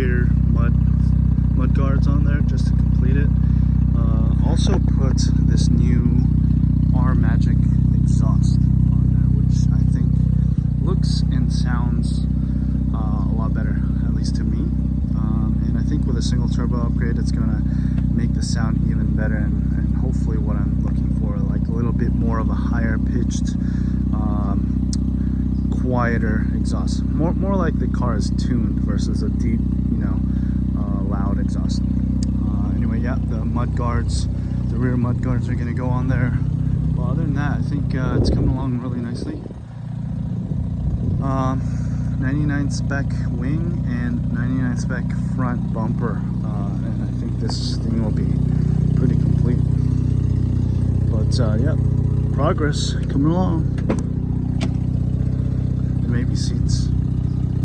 rear mud guards on there just to complete it. Also put this new Magic exhaust on there, which I think looks and sounds a lot better, at least to me. And I think with a single turbo upgrade, it's gonna make the sound even better, and hopefully what I'm looking for, like a little bit more of a higher pitched, quieter exhaust, more like the car is tuned versus a deep, loud exhaust. Anyway, yeah, the rear mud guards are gonna go on there. Well, other than that, I think it's coming along really nicely. 99 spec wing and 99 spec front bumper, and I think this thing will be pretty complete. But yeah, progress coming along. There may be seats.